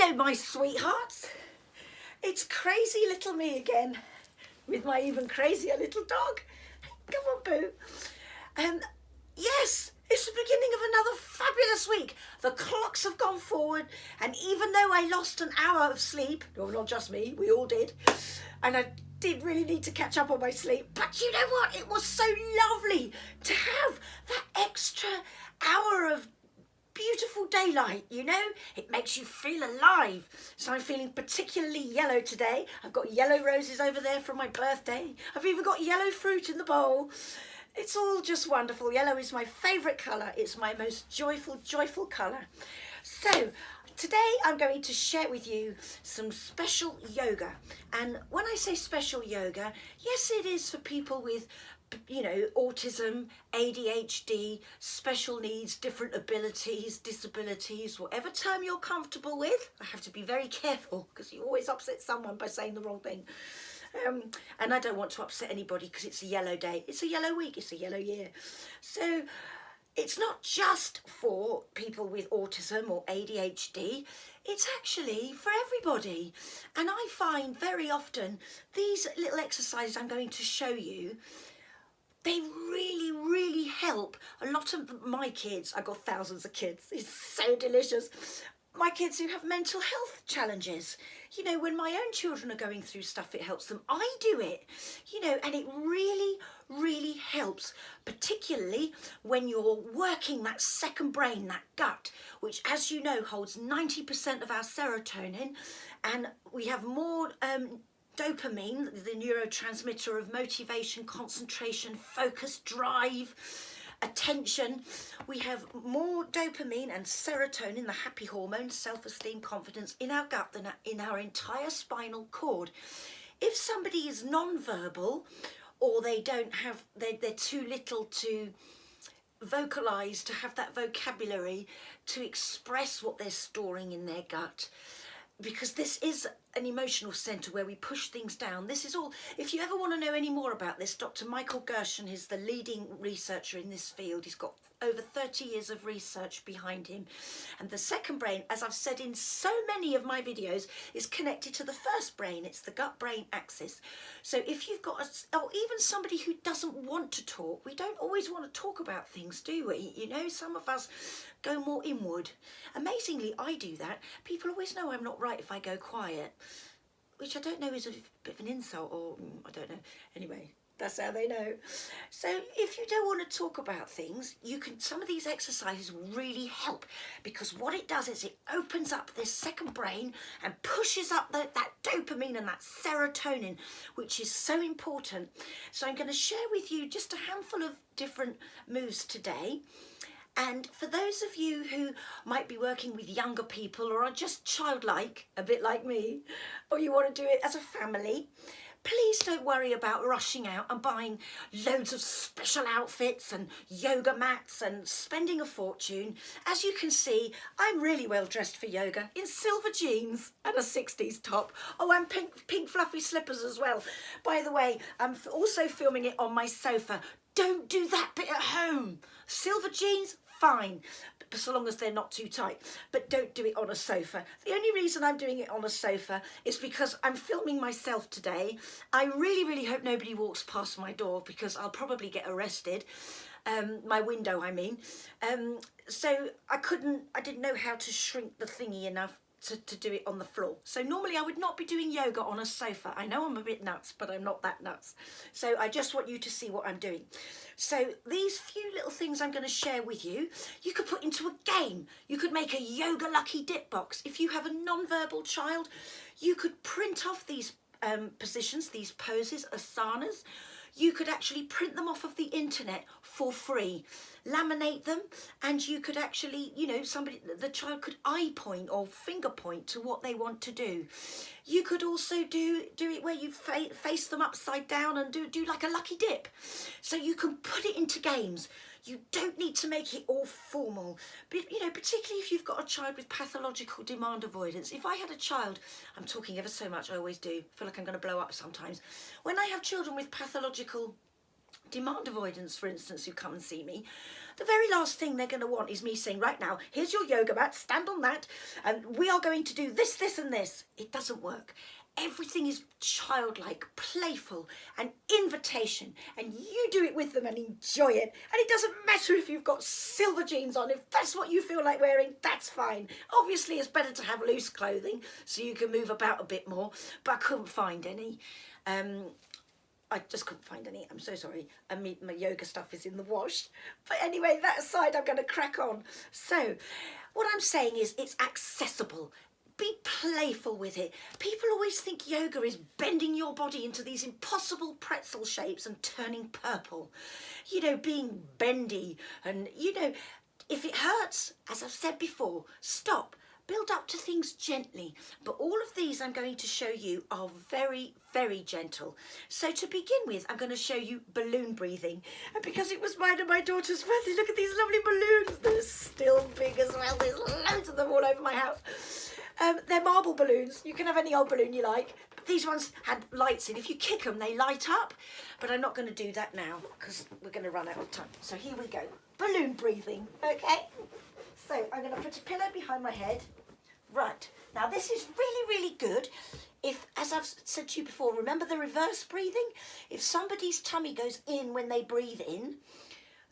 Hello, my sweethearts. It's crazy little me again with my even crazier little dog. Come on, Boo. Yes, it's the beginning of another fabulous week. The clocks have gone forward, and even though I lost an hour of sleep, well, not just me, we all did, and I did really need to catch up on my sleep, but you know what? It was so lovely to have that extra hour of beautiful daylight, you know. It makes you feel alive. So I'm feeling particularly yellow today. I've got yellow roses over there from my birthday. I've even got yellow fruit in the bowl. It's all just wonderful. Yellow is my favourite colour. It's my most joyful colour. So today I'm going to share with you some special yoga. And when I say special yoga, yes, it is for people with, you know, autism, ADHD, special needs, different abilities, disabilities, whatever term you're comfortable with. I have to be very careful because you always upset someone by saying the wrong thing. And I don't want to upset anybody because it's a yellow day. It's a yellow week. It's a yellow year. So it's not just for people with autism or ADHD. It's actually for everybody. And I find very often these little exercises I'm going to show you, they really help a lot of my kids. I've got thousands of kids. It's so delicious. My kids who have mental health challenges. You know, when my own children are going through stuff, it helps them. I do it, you know, and it really helps, particularly when you're working that second brain, that gut, which, as you know, holds 90% of our serotonin, and we have more dopamine, the neurotransmitter of motivation, concentration, focus, drive, attention. We have more dopamine and serotonin, the happy hormone, self-esteem, confidence, in our gut than in our entire spinal cord. If somebody is non-verbal, or they don't have, they're too little to vocalize, to have that vocabulary to express what they're storing in their gut, because this is an emotional centre where we push things down. This is all, if you ever want to know any more about this, Dr. Michael Gershon is the leading researcher in this field. He's got over 30 years of research behind him. And the second brain, as I've said in so many of my videos, is connected to the first brain. It's the gut-brain axis. So if you've got, or even somebody who doesn't want to talk, we don't always want to talk about things, do we? You know, some of us go more inward. Amazingly, I do that. People always know I'm not right if I go quiet, which I don't know is a bit of an insult, or I don't know. Anyway, that's how they know. So if you don't want to talk about things, you can, some of these exercises really help, because what it does is it opens up this second brain and pushes up that dopamine and that serotonin, which is so important. So I'm going to share with you just a handful of different moves today. And for those of you who might be working with younger people or are just childlike, a bit like me, or you want to do it as a family, please don't worry about rushing out and buying loads of special outfits and yoga mats and spending a fortune. As you can see, I'm really well dressed for yoga in silver jeans and a 60s top. Oh, and pink fluffy slippers as well. By the way, I'm also filming it on my sofa. Don't do that bit at home. Silver jeans, fine, so long as they're not too tight, but don't do it on a sofa. The only reason I'm doing it on a sofa is because I'm filming myself today. I really hope nobody walks past my door, because I'll probably get arrested. My window, I mean. So I didn't know how to shrink the thingy enough to do it on the floor. So normally I would not be doing yoga on a sofa. I know I'm a bit nuts, but I'm not that nuts. So I just want you to see what I'm doing. So these few little things I'm going to share with you, you could put into a game. You could make a yoga lucky dip box. If you have a non-verbal child, you could print off these positions, these poses, asanas. You could actually print them off of the internet for free, laminate them, and you could actually, you know, the child could eye point or finger point to what they want to do. You could also do it where you face them upside down and do like a lucky dip. So you can put it into games. You don't need to make it all formal, but, you know, particularly if you've got a child with pathological demand avoidance. If I had a child, I'm talking ever so much, I always do, feel like I'm going to blow up sometimes. When I have children with pathological demand avoidance, for instance, who come and see me, The very last thing they're going to want is me saying, right now, here's your yoga mat, stand on that, and we are going to do this, this and this. It doesn't work. Everything is childlike, playful, and invitation, and you do it with them and enjoy it. And it doesn't matter if you've got silver jeans on. If that's what you feel like wearing, that's fine. Obviously, it's better to have loose clothing so you can move about a bit more, but I couldn't find any. I just couldn't find any. I'm so sorry. I mean, my yoga stuff is in the wash. But anyway, that aside, I'm going to crack on. So what I'm saying is it's accessible. Be playful with it. People always think yoga is bending your body into these impossible pretzel shapes and turning purple. You know, being bendy and, you know, if it hurts, as I've said before, stop. Build up to things gently. But all of these I'm going to show you are very, very gentle. So to begin with, I'm going to show you balloon breathing. And because it was mine and my daughter's birthday, look at these lovely balloons. They're still big as well. There's loads of them all over my house. They're marble balloons. You can have any old balloon you like. But these ones had lights in. If you kick them, they light up. But I'm not going to do that now because we're going to run out of time. So here we go. Balloon breathing, okay? So I'm going to put a pillow behind my head. Right. Now this is really, really good. If, as I've said to you before, remember the reverse breathing? If somebody's tummy goes in when they breathe in,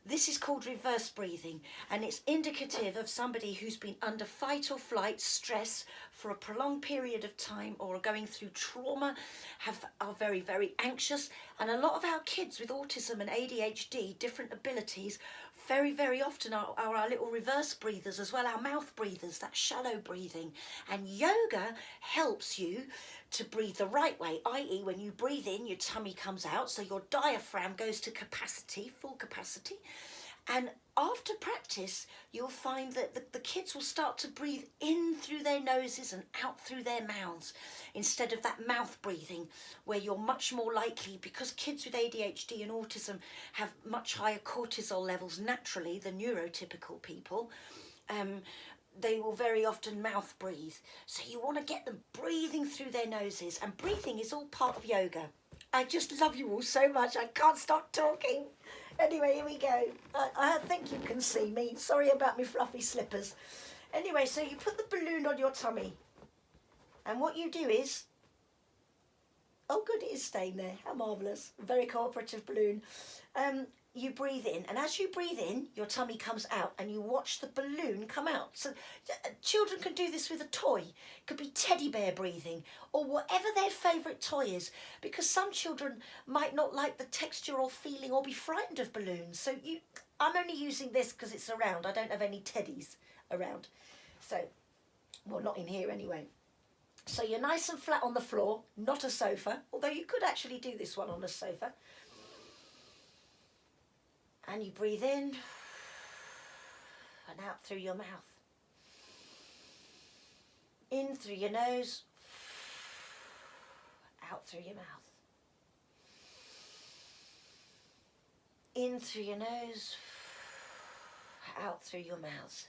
this is called reverse breathing, and it's indicative of somebody who's been under fight or flight stress for a prolonged period of time or are going through trauma, are very, very anxious. And a lot of our kids with autism and ADHD, different abilities, very, very often are our little reverse breathers as well, our mouth breathers, that shallow breathing. And yoga helps you to breathe the right way, i.e. when you breathe in, your tummy comes out, so your diaphragm goes to capacity, full capacity. And after practice, you'll find that the kids will start to breathe in through their noses and out through their mouths, instead of that mouth breathing where you're much more likely, because kids with ADHD and autism have much higher cortisol levels naturally than neurotypical people. They will very often mouth breathe. So you want to get them breathing through their noses, and breathing is all part of yoga. I just love you all so much. I can't stop talking. Anyway, here we go. I think you can see me. Sorry about my fluffy slippers. Anyway, so you put the balloon on your tummy. And what you do is... Oh, good, it is staying there. How marvellous. Very cooperative balloon. You breathe in, and as you breathe in, your tummy comes out, and you watch the balloon come out. So children can do this with a toy. It could be teddy bear breathing, or whatever their favourite toy is, because some children might not like the texture or feeling or be frightened of balloons. So I'm only using this because it's around. I don't have any teddies around. So, well, not in here anyway. So you're nice and flat on the floor, not a sofa, although you could actually do this one on a sofa. And you breathe in and out through your mouth. In through your nose, out through your mouth. In through your nose, out through your mouth.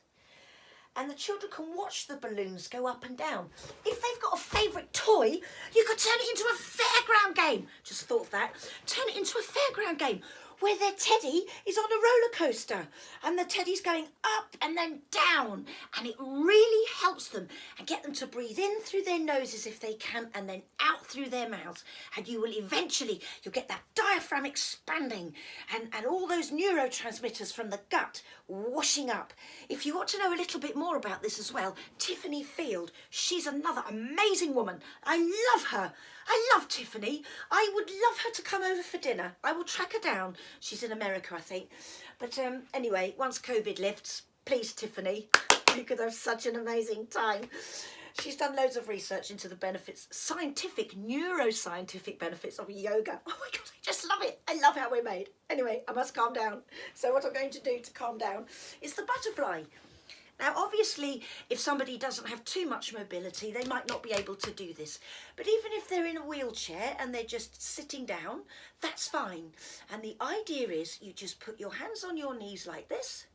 And the children can watch the balloons go up and down. If they've got a favourite toy, you could turn it into a fairground game. Just thought of that. Turn it into a fairground game where their teddy is on a roller coaster and the teddy's going up and then down, and it really helps them and get them to breathe in through their noses if they can, and then out through their mouths, and you will eventually, you'll get that diaphragm expanding and all those neurotransmitters from the gut washing up. If you want to know a little bit more about this as well, Tiffany Field, she's another amazing woman. I love her. I love Tiffany. I would love her to come over for dinner. I will track her down. She's in America, I think. But anyway, once COVID lifts, please, Tiffany, you could have such an amazing time. She's done loads of research into the benefits, scientific, neuroscientific benefits of yoga. Oh my God, I just love it. I love how we're made. Anyway, I must calm down. So what I'm going to do to calm down is the butterfly. Now, obviously, if somebody doesn't have too much mobility, they might not be able to do this. But even if they're in a wheelchair and they're just sitting down, that's fine. And the idea is you just put your hands on your knees like this.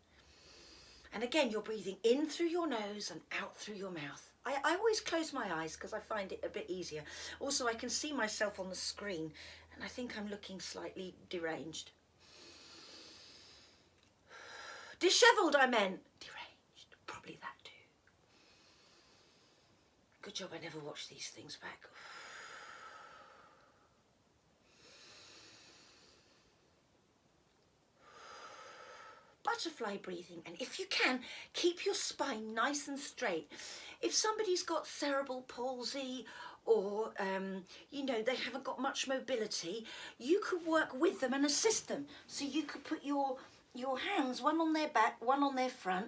And again, you're breathing in through your nose and out through your mouth. I always close my eyes because I find it a bit easier. Also, I can see myself on the screen, and I think I'm looking slightly deranged. Dishevelled, I meant. Deranged. Probably that too. Good job I never watched these things back. Butterfly breathing, and if you can, keep your spine nice and straight. If somebody's got cerebral palsy or you know, they haven't got much mobility, you could work with them and assist them. So you could put your hands, one on their back, one on their front,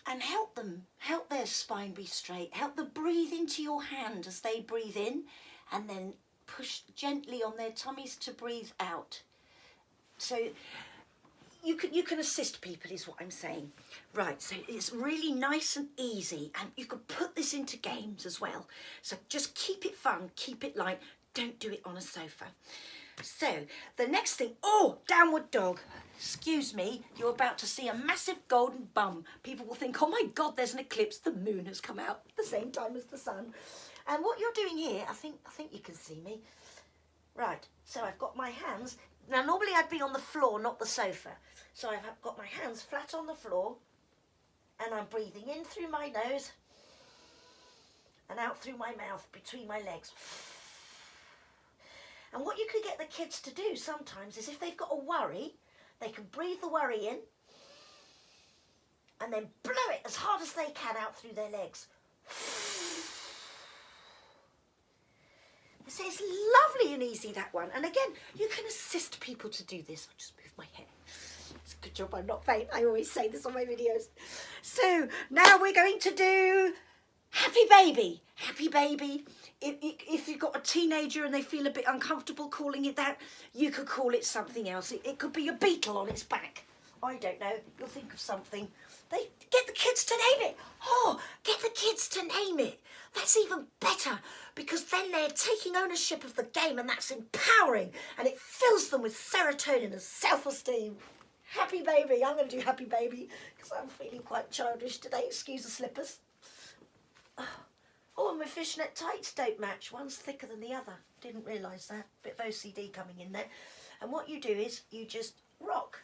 and help their spine be straight. Help them breathe into your hand as they breathe in, and then push gently on their tummies to breathe out. So you can assist people, is what I'm saying. Right, so it's really nice and easy, and you can put this into games as well. So just keep it fun, keep it light, don't do it on a sofa. So the next thing, oh, downward dog. Excuse me, you're about to see a massive golden bum. People will think, oh my God, there's an eclipse, the moon has come out at the same time as the sun. And what you're doing here, I think you can see me. Right, so I've got my hands. Now, normally I'd be on the floor, not the sofa. So I've got my hands flat on the floor, and I'm breathing in through my nose and out through my mouth between my legs. And what you can get the kids to do sometimes is, if they've got a worry, they can breathe the worry in and then blow it as hard as they can out through their legs. So it's lovely and easy, that one. And again, you can assist people to do this. I'll just move my hair. It's a good job I'm not faint. I always say this on my videos. So now we're going to do happy baby. Happy baby. If you've got a teenager and they feel a bit uncomfortable calling it that, you could call it something else. It could be a beetle on its back. I don't know. You'll think of something. Get the kids to name it. Oh, get the kids to name it. That's even better, because then they're taking ownership of the game, and that's empowering, and it fills them with serotonin and self-esteem. Happy baby. I'm going to do happy baby because I'm feeling quite childish today. Excuse the slippers. Oh, and my fishnet tights don't match. One's thicker than the other. Didn't realise that. Bit of OCD coming in there. And what you do is you just rock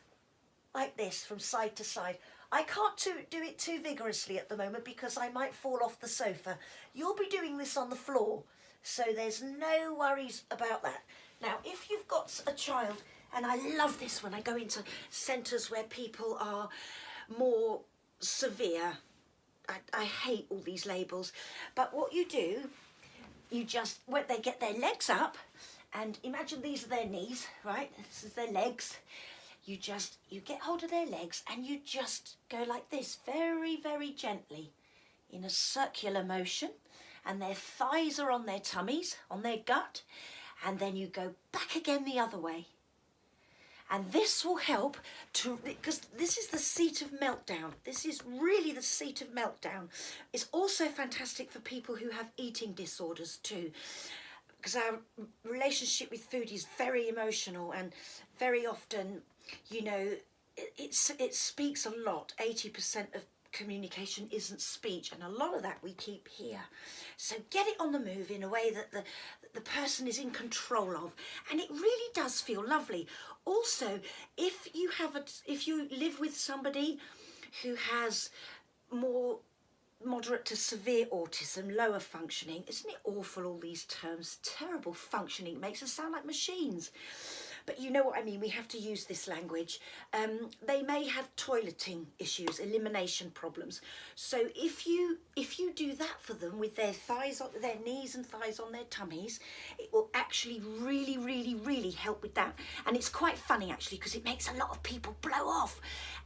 like this from side to side. I can't do it too vigorously at the moment because I might fall off the sofa. You'll be doing this on the floor, so there's no worries about that. Now, if you've got a child, and I love this when I go into centres where people are more severe. I hate all these labels. But what you do, when they get their legs up, and imagine these are their knees, right? This is their legs. You get hold of their legs and you just go like this, very, very gently, in a circular motion, and their thighs are on their tummies, on their gut, and then you go back again the other way. And this will help because this is the seat of meltdown. This is really the seat of meltdown. It's also fantastic for people who have eating disorders too, because our relationship with food is very emotional, and very often, you know, it speaks a lot. 80% of communication isn't speech, and a lot of that we keep here. So get it on the move in a way that the person is in control of, and it really does feel lovely. Also, if you live with somebody who has more moderate to severe autism, lower functioning, isn't it awful, all these terms? Terrible functioning, makes us sound like machines. But you know what I mean, we have to use this language. They may have toileting issues, elimination problems. So if you do that for them with their thighs, their knees and thighs on their tummies, it will actually really, really, really help with that. And it's quite funny actually, because it makes a lot of people blow off.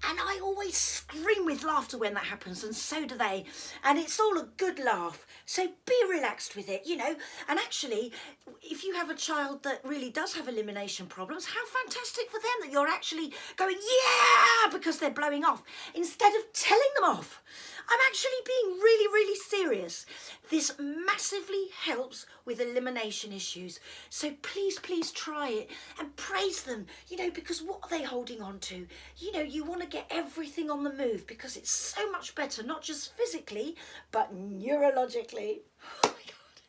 And I always scream with laughter when that happens, and so do they. And it's all a good laugh. So be relaxed with it, you know. And actually, if you have a child that really does have elimination problems, how fantastic for them that you're actually going, yeah, because they're blowing off, instead of telling them off. I'm actually being really, really serious. This massively helps with elimination issues. So please, please try it and praise them, you know, because what are they holding on to? You know, you want to get everything on the move because it's so much better, not just physically, but neurologically. Oh my God.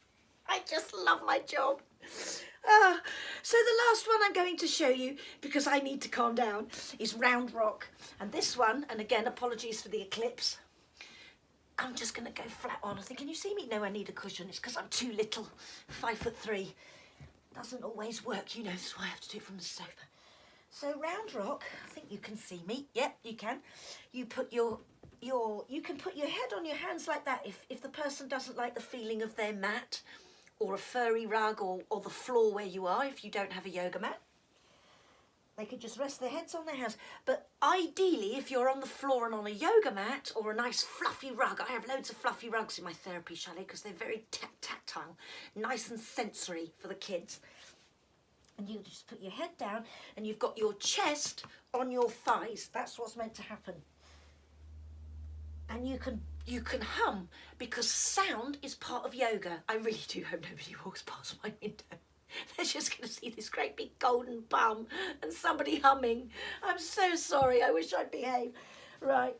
I I just love my job. So the last one I'm going to show you, because I need to calm down, is round rock. And this one, and again, apologies for the eclipse, I'm just going to go flat on. I think, can you see me? No, I need a cushion. It's because I'm too little, 5'3". Doesn't always work, you know, that's why I have to do it from the sofa. So round rock, I think you can see me. Yep, you can. You put you can put your head on your hands like that if the person doesn't like the feeling of their mat or a furry rug or the floor where you are, if you don't have a yoga mat. They could just rest their heads on their hands. But ideally, if you're on the floor and on a yoga mat or a nice fluffy rug, I have loads of fluffy rugs in my therapy chalet because they're very tactile, nice and sensory for the kids. And you just put your head down and you've got your chest on your thighs. That's what's meant to happen. And you can hum, because sound is part of yoga. I really do hope nobody walks past my window. They're just going to see this great big golden bum and somebody humming. I'm so sorry. I wish I'd behave. Right.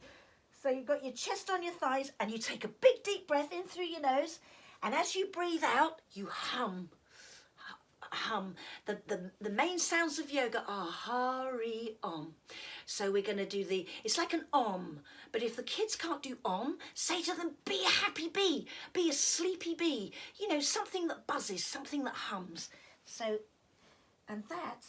So you've got your chest on your thighs and you take a big deep breath in through your nose. And as you breathe out, you hum. The main sounds of yoga are Hari Om. So we're going to do it's like an Om, but if the kids can't do Om, say to them, be a happy bee, be a sleepy bee, you know, something that buzzes, something that hums. So, and that,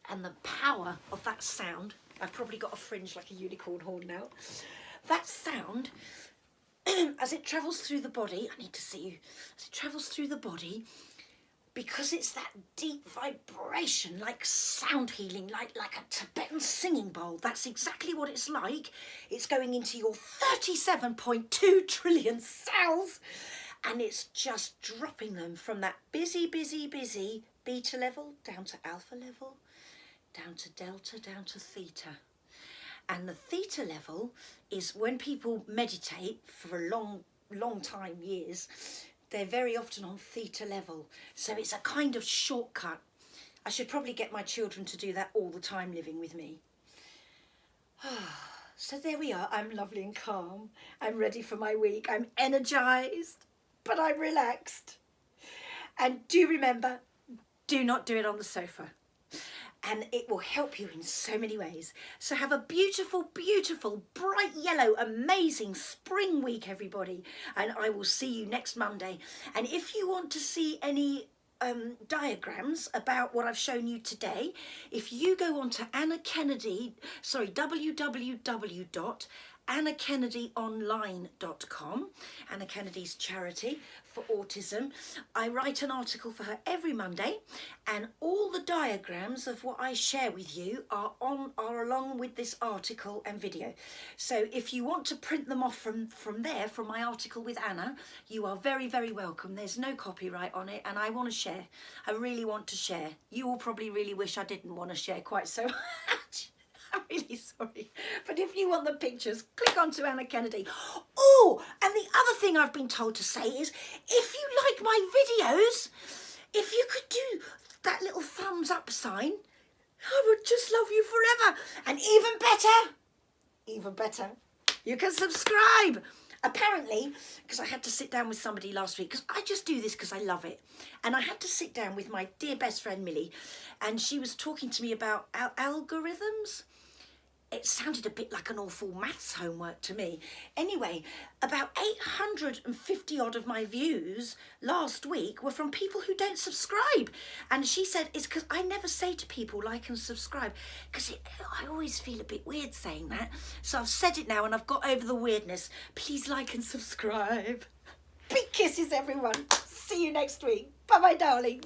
and the power of that sound, I've probably got a fringe like a unicorn horn now. That sound, as it travels through the body, I need to see you, as it travels through the body, because it's that deep vibration, like sound healing, like a Tibetan singing bowl. That's exactly what it's like. It's going into your 37.2 trillion cells, and it's just dropping them from that busy beta level down to alpha level, down to delta, down to theta. And the theta level is when people meditate for a long time, years, they're very often on theta level. So it's a kind of shortcut. I should probably get my children to do that all the time living with me. So there we are. I'm lovely and calm. I'm ready for my week. I'm energized, but I'm relaxed. And do remember, do not do it on the sofa. And it will help you in so many ways. So have a beautiful, beautiful, bright yellow, amazing spring week, everybody. And I will see you next Monday. And if you want to see any diagrams about what I've shown you today, if you go on to www.AnnaKennedyOnline.com, Anna Kennedy's charity for autism. I write an article for her every Monday, and all the diagrams of what I share with you are along with this article and video. So if you want to print them off from there, from my article with Anna, you are very, very welcome. There's no copyright on it, and I want to share. I really want to share. You will probably really wish I didn't want to share quite so much. I'm really sorry. But if you want the pictures, click onto Anna Kennedy. Oh, and the other thing I've been told to say is, if you like my videos, if you could do that little thumbs up sign, I would just love you forever. And even better, you can subscribe. Apparently, because I had to sit down with somebody last week, because I just do this because I love it. And I had to sit down with my dear best friend, Millie, and she was talking to me about algorithms. It sounded a bit like an awful maths homework to me. Anyway, about 850 odd of my views last week were from people who don't subscribe. And she said it's because I never say to people like and subscribe, because I always feel a bit weird saying that. So I've said it now and I've got over the weirdness. Please like and subscribe. Big kisses, everyone. See you next week. Bye-bye, darling.